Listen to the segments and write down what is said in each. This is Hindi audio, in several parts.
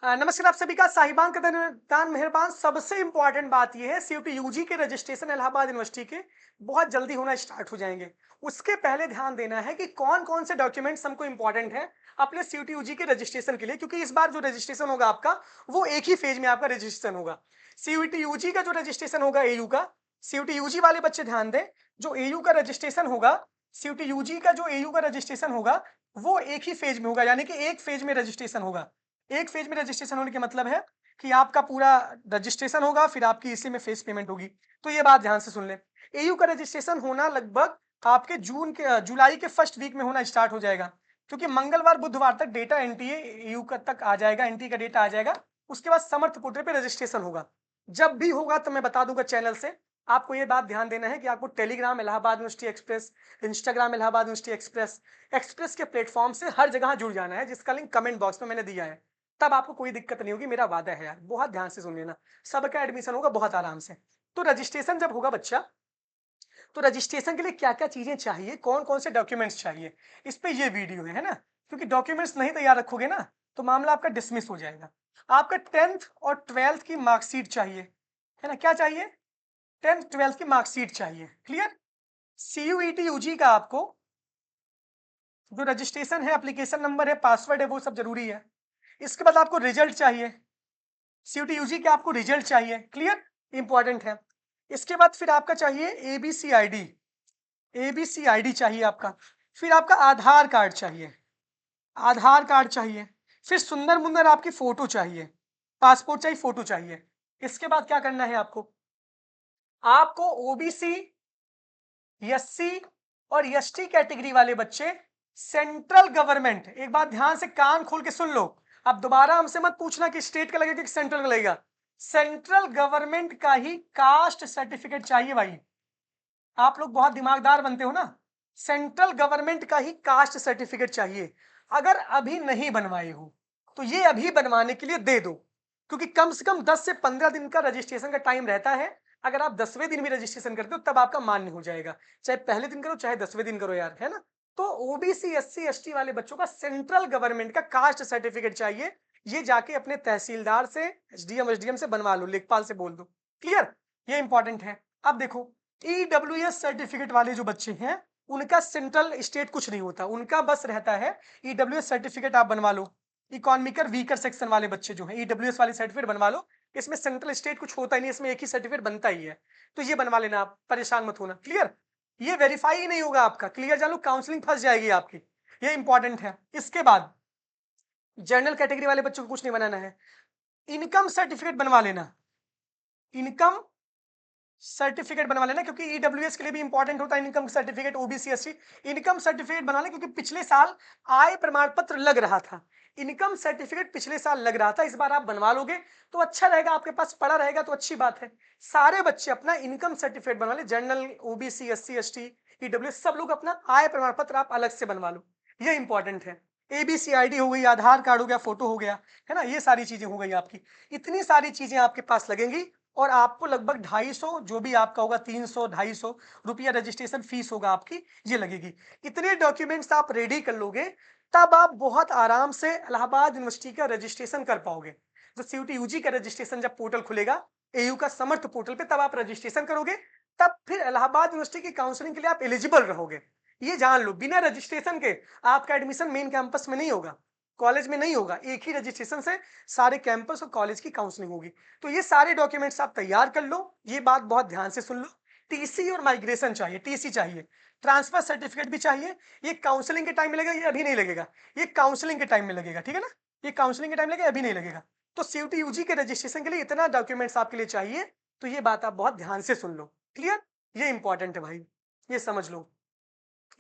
नमस्कार आप सभी का साहिबान का दान मेहरबान। सबसे इंपॉर्टेंट बात यह है सीयूटी यूजी के रजिस्ट्रेशन इलाहाबाद यूनिवर्सिटी के बहुत जल्दी होना स्टार्ट हो जाएंगे। उसके पहले ध्यान देना है कि कौन कौन से डॉक्यूमेंट्स हमको इंपॉर्टेंट है अपने सीयूटी यूजी के रजिस्ट्रेशन के लिए, क्योंकि इस बार जो रजिस्ट्रेशन होगा आपका वो एक ही फेज में आपका रजिस्ट्रेशन होगा। सीयूटी यूजी का जो रजिस्ट्रेशन होगा एयू का, सीयूटी यूजी वाले बच्चे ध्यान दें, जो एयू का रजिस्ट्रेशन होगा, सीयूटी यूजी का जो एयू का रजिस्ट्रेशन होगा वो एक ही फेज में होगा, यानी कि एक फेज में रजिस्ट्रेशन होगा। एक फेज में रजिस्ट्रेशन होने का मतलब है कि आपका पूरा रजिस्ट्रेशन होगा, फिर आपकी इसी में फेज पेमेंट होगी। तो ये बात ध्यान से सुन लें। एयू का रजिस्ट्रेशन होना लगभग आपके जुलाई के फर्स्ट वीक में होना स्टार्ट हो जाएगा, क्योंकि मंगलवार बुधवार तक डेटा एनटीए एयू का तक आ जाएगा, एनटीए का डेटा आ जाएगा। उसके बाद समर्थ पोर्टल पे रजिस्ट्रेशन होगा। जब भी होगा तो मैं बता दूंगा चैनल से। आपको ये बात ध्यान देना है कि आपको Telegram Allahabad university express, Instagram Allahabad university express, express के प्लेटफॉर्म से हर जगह जुड़ जाना है, जिसका लिंक कमेंट बॉक्स में मैंने दिया है। तब आपको कोई दिक्कत नहीं होगी, मेरा वादा है यार। बहुत ध्यान से सुन लेना, सबका एडमिशन होगा बहुत आराम से। तो रजिस्ट्रेशन जब होगा बच्चा, तो रजिस्ट्रेशन के लिए क्या क्या चीजें चाहिए, कौन कौन से डॉक्यूमेंट्स चाहिए, इस पे ये वीडियो है ना। क्योंकि डॉक्यूमेंट्स नहीं तैयार रखोगे ना तो मामला आपका डिसमिस हो जाएगा। आपका 10th और 12th की मार्कशीट चाहिए, है ना। क्या चाहिए? 10th 12th की मार्कशीट चाहिए। क्लियर? सीयूईटी यूजी का आपको जो रजिस्ट्रेशन है, एप्लीकेशन नंबर है, पासवर्ड है, वो सब जरूरी है। इसके बाद आपको रिजल्ट चाहिए, सीयूटी यूजी के आपको रिजल्ट चाहिए। क्लियर? इंपॉर्टेंट है। इसके बाद फिर आपका चाहिए एबीसी आईडी, एबीसी आईडी चाहिए आपका। फिर आपका आधार कार्ड चाहिए, आधार कार्ड चाहिए। फिर सुंदर मुंदर आपकी फोटो चाहिए, पासपोर्ट चाहिए, फोटो चाहिए। इसके बाद क्या करना है आपको? आपको ओबीसी, एससी और एसटी कैटेगरी वाले बच्चे सेंट्रल गवर्नमेंट, एक बात ध्यान से कान खोल के सुन लो, अब दोबारा हमसे मत पूछना कि स्टेट का लगेगा कि सेंट्रल का लगेगा। सेंट्रल गवर्नमेंट का ही कास्ट सर्टिफिकेट चाहिए भाई। आप लोग बहुत दिमागदार बनते हो ना। सेंट्रल गवर्नमेंट का ही कास्ट सर्टिफिकेट चाहिए। अगर अभी नहीं बनवाए हो तो ये अभी बनवाने के लिए दे दो, क्योंकि कम से कम 10 से 15 दिन का रजिस्ट्रेशन का टाइम रहता है। अगर आप 10वें दिन भी रजिस्ट्रेशन करते हो तब आपका मान्य हो जाएगा, चाहे पहले दिन करो चाहे 10वें दिन करो यार, है ना। तो ओबीसी एससी एसटी वाले बच्चों का सेंट्रल गवर्नमेंट का कास्ट सर्टिफिकेट चाहिए। ये जाके अपने तहसीलदार से, एसडीएम से बनवा लो, लेखपाल से बोल दो। क्लियर? ये इंपॉर्टेंट है। अब देखो, ईडब्ल्यूएस सर्टिफिकेट वाले जो बच्चे हैं उनका सेंट्रल स्टेट कुछ नहीं होता, उनका बस रहता है ईडब्ल्यूएस सर्टिफिकेट आप बनवा लो। इकोनॉमिकर वीकर सेक्शन वाले बच्चे जो हैं ईडब्ल्यूएस वाले सर्टिफिकेट बनवा लो। इसमें सेंट्रल स्टेट कुछ होता ही नहीं, इसमें एक ही सर्टिफिकेट बनता ही है। तो ये बनवा लेना, आप परेशान मत होना। क्लियर? ये वेरीफाई ही नहीं होगा आपका। क्लियर? जान लो, काउंसलिंग फंस जाएगी आपकी। ये इंपॉर्टेंट है। इसके बाद जनरल कैटेगरी वाले बच्चों को कुछ नहीं बनाना है, इनकम सर्टिफिकेट बनवा लेना। इनकम सर्टिफिकेट बनवा लेना, क्योंकि ईडब्ल्यूएस के लिए भी इंपॉर्टेंट होता है income certificate, OBC SC. Income certificate बना लें, क्योंकि पिछले साल आय प्रमाण पत्र लग रहा था, इनकम सर्टिफिकेट पिछले साल लग रहा था, इस बार आप बनवा लोगे तो अच्छा रहेगा, आपके पास पड़ा रहेगा तो अच्छी बात है। सारे बच्चे अपना इनकम सर्टिफिकेट बनवा ले, general, OBC, SC ST, EWS, सब लोग अपना आय प्रमाण पत्र आप अलग से बनवा लो। ये इंपॉर्टेंट है। एबीसी आईडी हो गई, आधार कार्ड हो गया, फोटो हो गया, है ना। ये सारी चीजें हो गई आपकी। इतनी सारी चीजें आपके पास लगेंगी और आपको लगभग 250, जो भी आपका होगा 300 250 रुपया रजिस्ट्रेशन फीस होगा आपकी, ये लगेगी। इतने डॉक्यूमेंट्स आप रेडी कर लोगे तब आप बहुत आराम से इलाहाबाद यूनिवर्सिटी का रजिस्ट्रेशन कर पाओगे। जो सीयूटी यूजी का रजिस्ट्रेशन जब पोर्टल खुलेगा एयू का समर्थ पोर्टल पे, तब आप रजिस्ट्रेशन करोगे, तब फिर इलाहाबाद यूनिवर्सिटी की काउंसलिंग के लिए आप एलिजिबल रहोगे। ये जान लो, बिना रजिस्ट्रेशन के आपका एडमिशन मेन कैंपस में नहीं होगा, कॉलेज में नहीं होगा। एक ही रजिस्ट्रेशन से सारे कैंपस और कॉलेज की काउंसलिंग होगी। तो ये सारे डॉक्यूमेंट्स आप तैयार कर लो। ये बात बहुत ध्यान से सुन लो। टीसी और माइग्रेशन चाहिए, टीसी चाहिए, ट्रांसफर सर्टिफिकेट भी चाहिए। ये काउंसलिंग के टाइम में लगेगा, ये अभी नहीं लगेगा, ये काउंसलिंग के टाइम में लगेगा, ठीक है ना। ये काउंसलिंग के टाइम लगेगा, अभी नहीं लगेगा। तो सीयूटी यूजी के रजिस्ट्रेशन के लिए इतना डॉक्यूमेंट्स आपके लिए चाहिए। तो ये बात आप बहुत ध्यान से सुन लो। क्लियर? ये इंपॉर्टेंट है भाई, ये समझ लो।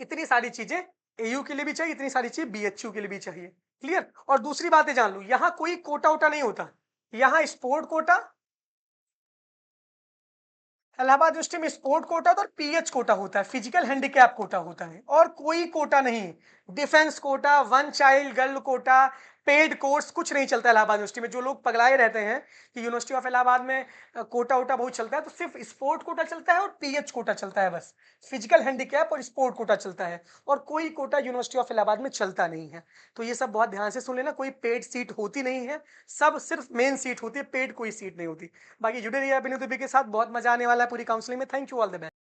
इतनी सारी चीजें एयू के लिए भी चाहिए, इतनी सारी चीजें बीएचयू के लिए भी चाहिए। क्लियर? और दूसरी बातें जान लो, यहां कोई कोटा वोटा नहीं होता। यहां स्पोर्ट कोटा, इलाहाबाद यूनिवर्सिटी में स्पोर्ट कोटा होता है और पीएच कोटा होता है, फिजिकल हैंडीकैप कोटा होता है, और कोई कोटा नहीं। Defence quota, one child girl quota, paid course कुछ नहीं चलता इलाहाबाद यूनिवर्सिटी में। जो लोग पगलाए रहते हैं कि यूनिवर्सिटी ऑफ इलाहाबाद में कोटा वोटा बहुत चलता है, तो सिर्फ स्पोर्ट कोटा चलता है और पीएच कोटा चलता है बस। फिजिकल हैंडीकैप और स्पोर्ट कोटा चलता है, और कोई कोटा यूनिवर्सिटी ऑफ इलाहाबाद में चलता नहीं है। तो ये सब बहुत ध्यान से सुन लेना, कोई पेड सीट होती नहीं है, सब सिर्फ मेन सीट होती है, पेड कोई सीट नहीं होती। बाकी जुड़े रहिए अभिनव दुबे के साथ, बहुत मजा आने वाला है पूरी काउंसलिंग में। Thank you, all the best.